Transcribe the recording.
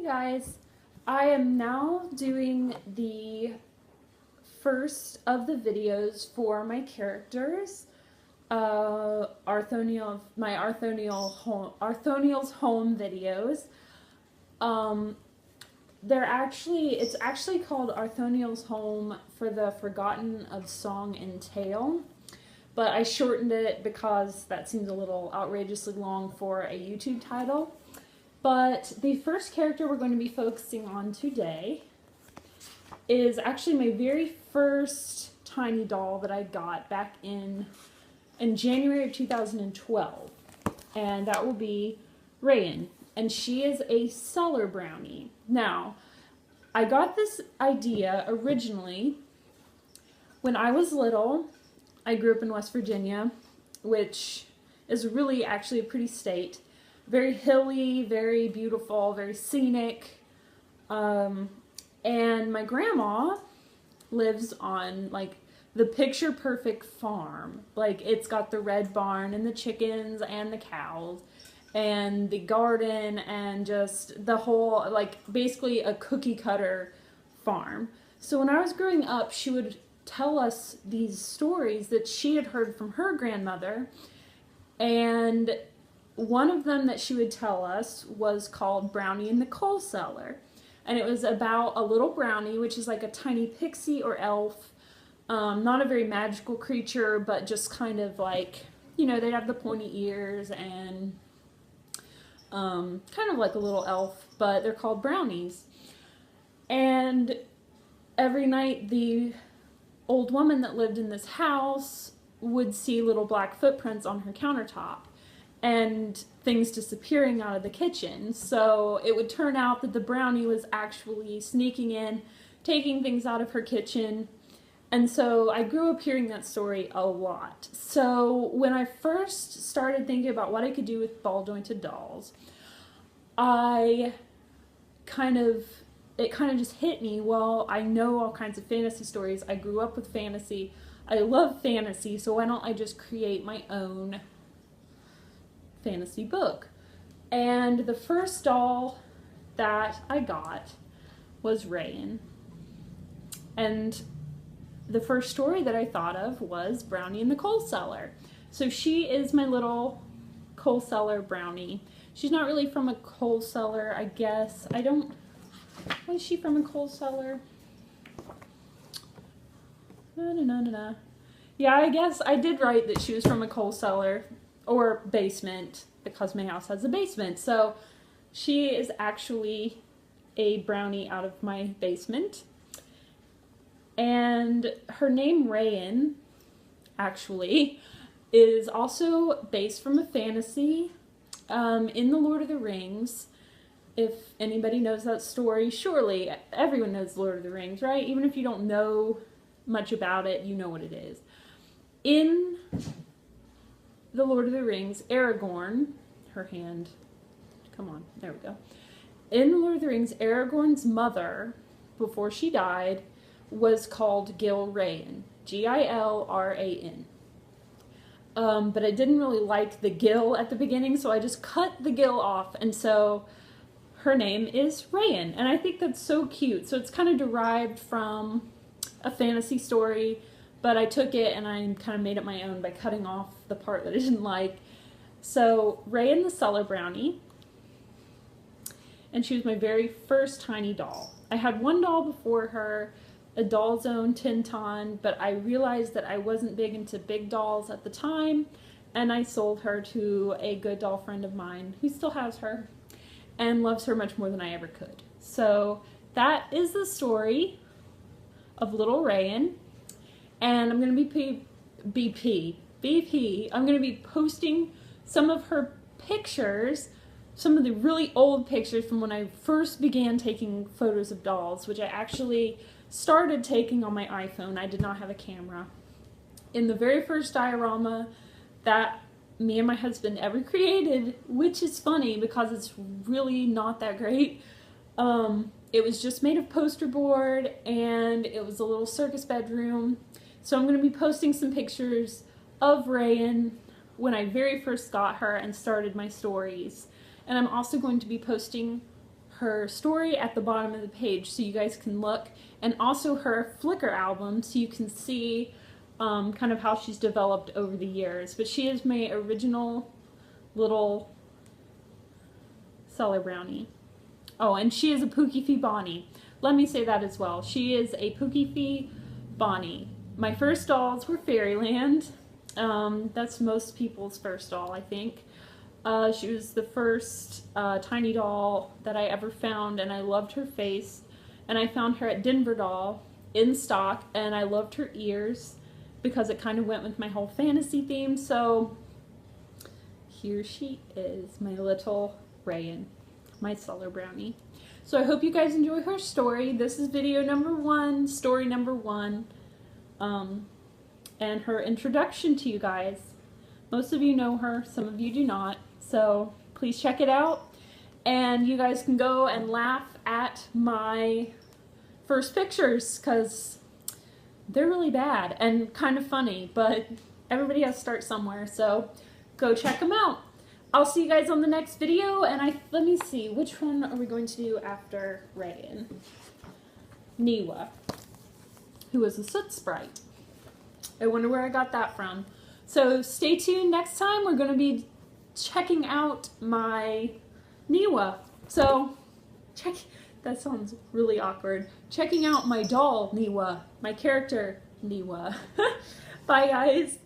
guys, I am now doing the first of the videos for my characters. Arthoniel, my Arthoniel's home videos. It's actually called Arthoniel's Home for the Forgotten of Song and Tale, but I shortened it because that seems a little outrageously long for a YouTube title. But the first character we're going to be focusing on today is actually my very first tiny doll that I got back in January of 2012, and that will be Raen, and she is a Cellar Brownie. Now, I got this idea originally when I was little. I grew up in West Virginia, which is really actually a pretty state. Very hilly, very beautiful, very scenic. And my grandma lives on like the picture perfect farm. Like it's got the red barn and the chickens and the cows and the garden and just the whole, like basically a cookie cutter farm. So when I was growing up, she would tell us these stories that she had heard from her grandmother, and one of them that she would tell us was called Brownie in the Coal Cellar. And it was about a little brownie, which is like a tiny pixie or elf. Not a very magical creature, but just kind of like, you know, they'd have the pointy ears and kind of like a little elf, but they're called brownies. And every night the old woman that lived in this house would see little black footprints on her countertop and things disappearing out of the kitchen. So it would turn out that the brownie was actually sneaking in, taking things out of her kitchen. And so I grew up hearing that story a lot. So when I first started thinking about what I could do with ball jointed dolls, it kind of just hit me, well, I know all kinds of fantasy stories. I grew up with fantasy. I love fantasy, so why don't I just create my own fantasy book? And the first doll that I got was Raen. And the first story that I thought of was Brownie in the Coal Cellar. So she is my little coal cellar brownie. She's not really from a coal cellar, I guess. Was she from a coal cellar? No. Yeah, I guess I did write that she was from a coal cellar or basement because my house has a basement. So she is actually a brownie out of my basement. And her name Raen actually is also based from a fantasy in the Lord of the Rings. If anybody knows that story, surely everyone knows Lord of the Rings, right? Even if you don't know much about it, you know what it is. In the Lord of the Rings, Aragorn, her hand, come on, there we go. In the Lord of the Rings, Aragorn's mother, before she died, was called Gilraen, Gilraen. But I didn't really like the Gil at the beginning, so I just cut the Gil off, and so her name is Raen, and I think that's so cute. So it's kind of derived from a fantasy story, but I took it and I kind of made it my own by cutting off the part that I didn't like. So Raen the Cellar Brownie, and she was my very first tiny doll. I had one doll before her, a Doll Zone Tinton, but I realized that I wasn't big into big dolls at the time, and I sold her to a good doll friend of mine who still has her and loves her much more than I ever could. So that is the story of little Raen, and I'm going to I'm going to be posting some of her pictures, some of the really old pictures from when I first began taking photos of dolls, which I actually started taking on my iPhone. I did not have a camera. In the very first diorama that me and my husband ever created, which is funny because it's really not that great. It was just made of poster board, and it was a little circus bedroom. So I'm going to be posting some pictures of Raen when I very first got her and started my stories. And I'm also going to be posting her story at the bottom of the page so you guys can look, and also her Flickr album so you can see kind of how she's developed over the years. But she is my original little Cellar Brownie. Oh, and she is a Pookie Fee Bonnie. Let me say that as well. She is a Pookie Fee Bonnie. My first dolls were Fairyland. That's most people's first doll, I think. She was the first tiny doll that I ever found, and I loved her face. And I found her at Denver Doll in stock, and I loved her ears because it kind of went with my whole fantasy theme. So here she is, my little Raen, my Cellar Brownie. So I hope you guys enjoy her story. This is video number 1, story number 1, and her introduction to you guys. Most of you know her, some of you do not, so please check it out. And you guys can go and laugh at my first pictures, because they're really bad and kind of funny, but everybody has to start somewhere, so go check them out. I'll see you guys on the next video, and let me see, which one are we going to do after Raen? Niwa, who is a soot sprite. I wonder where I got that from. So stay tuned. Next time we're going to be checking out my Niwa. So that sounds really awkward. Checking out my doll Niwa, my character Niwa. Bye guys.